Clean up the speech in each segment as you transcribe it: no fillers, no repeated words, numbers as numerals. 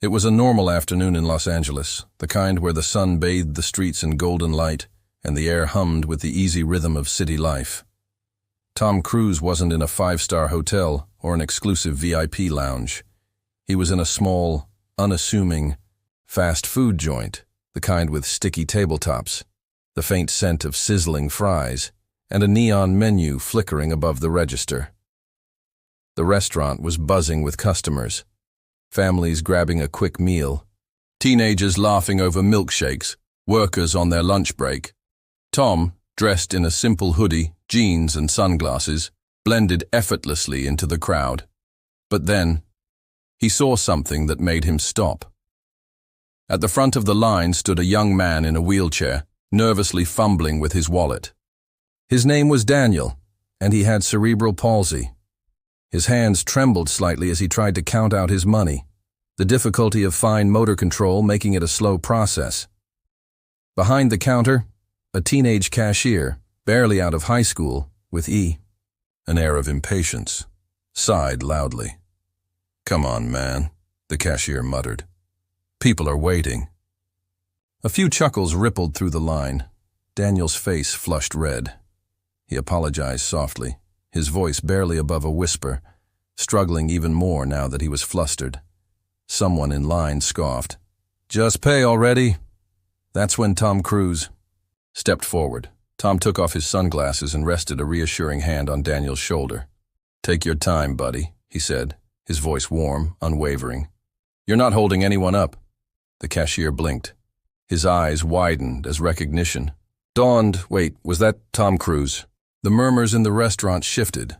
It was a normal afternoon in Los Angeles, the kind where the sun bathed the streets in golden light and the air hummed with the easy rhythm of city life. Tom Cruise wasn't in a five-star hotel or an exclusive VIP lounge. He was in a small, unassuming, fast food joint, the kind with sticky tabletops, the faint scent of sizzling fries, and a neon menu flickering above the register. The restaurant was buzzing with customers, families grabbing a quick meal, teenagers laughing over milkshakes, workers on their lunch break. Tom, dressed in a simple hoodie, jeans and sunglasses, blended effortlessly into the crowd. But then, he saw something that made him stop. At the front of the line stood a young man in a wheelchair, nervously fumbling with his wallet. His name was Daniel, and he had cerebral palsy. His hands trembled slightly as he tried to count out his money, the difficulty of fine motor control making it a slow process. Behind the counter, a teenage cashier, barely out of high school, with an air of impatience, sighed loudly. "Come on, man," the cashier muttered. "People are waiting." A few chuckles rippled through the line. Daniel's face flushed red. He apologized softly, his voice barely above a whisper, struggling even more now that he was flustered. Someone in line scoffed. "Just pay already." That's when Tom Cruise stepped forward. Tom took off his sunglasses and rested a reassuring hand on Daniel's shoulder. "Take your time, buddy," he said, his voice warm, unwavering. "You're not holding anyone up." The cashier blinked. His eyes widened as recognition dawned. Wait, was that Tom Cruise? The murmurs in the restaurant shifted,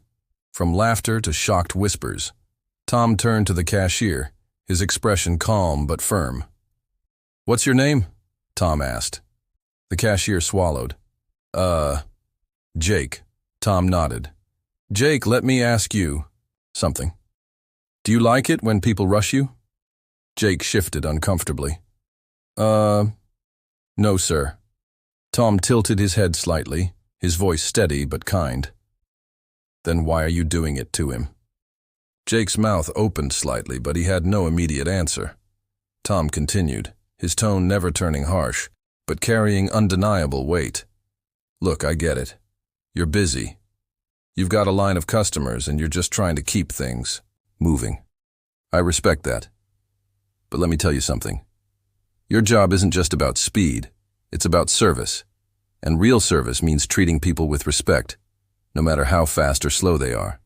from laughter to shocked whispers. Tom turned to the cashier, his expression calm but firm. "What's your name?" Tom asked. The cashier swallowed. Jake." Tom nodded. "Jake, let me ask you something. Do you like it when people rush you?" Jake shifted uncomfortably. No, sir." Tom tilted his head slightly, his voice steady but kind. "Then why are you doing it to him?" Jake's mouth opened slightly, but he had no immediate answer. Tom continued, his tone never turning harsh, but carrying undeniable weight. "Look, I get it. You're busy. You've got a line of customers and you're just trying to keep things moving. I respect that. But let me tell you something. Your job isn't just about speed, it's about service. And real service means treating people with respect, no matter how fast or slow they are."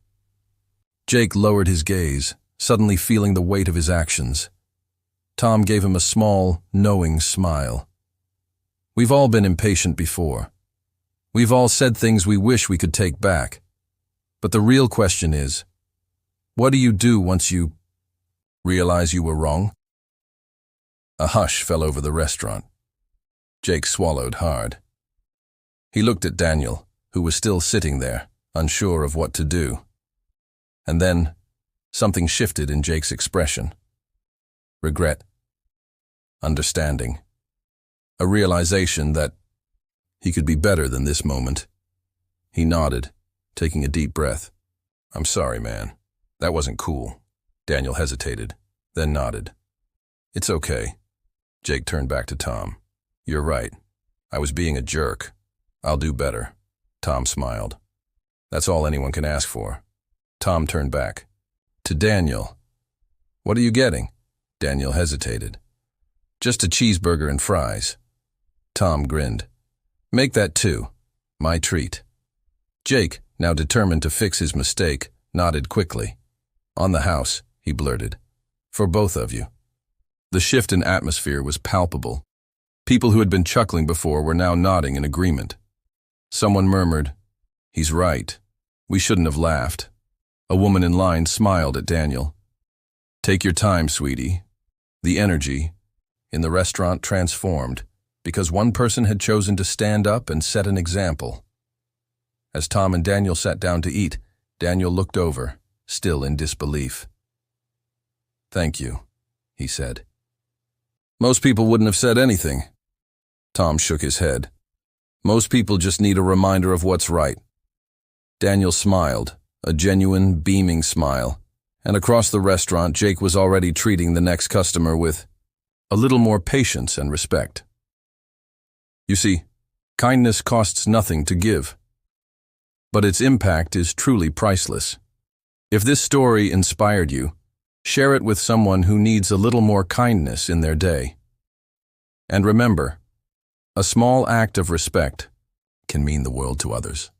Jake lowered his gaze, suddenly feeling the weight of his actions. Tom gave him a small, knowing smile. "We've all been impatient before. We've all said things we wish we could take back. But the real question is, what do you do once you realize you were wrong?" A hush fell over the restaurant. Jake swallowed hard. He looked at Daniel, who was still sitting there, unsure of what to do. And then, something shifted in Jake's expression. Regret. Understanding. A realization that he could be better than this moment. He nodded, taking a deep breath. "I'm sorry, man. That wasn't cool." Daniel hesitated, then nodded. "It's okay." Jake turned back to Tom. "You're right. I was being a jerk. I'll do better." Tom smiled. "That's all anyone can ask for." Tom turned back. To Daniel. "What are you getting?" Daniel hesitated. "Just a cheeseburger and fries." Tom grinned. "Make that 2. My treat." Jake, now determined to fix his mistake, nodded quickly. "On the house," he blurted. "For both of you." The shift in atmosphere was palpable. People who had been chuckling before were now nodding in agreement. Someone murmured, "He's right. We shouldn't have laughed." A woman in line smiled at Daniel. "Take your time, sweetie." The energy in the restaurant transformed because one person had chosen to stand up and set an example. As Tom and Daniel sat down to eat, Daniel looked over, still in disbelief. "Thank you," he said. "Most people wouldn't have said anything." Tom shook his head. "Most people just need a reminder of what's right." Daniel smiled, a genuine, beaming smile, And across the restaurant, Jake was already treating the next customer with a little more patience and respect. You see, kindness costs nothing to give, but its impact is truly priceless. If this story inspired you, share it with someone who needs a little more kindness in their day. And remember, a small act of respect can mean the world to others.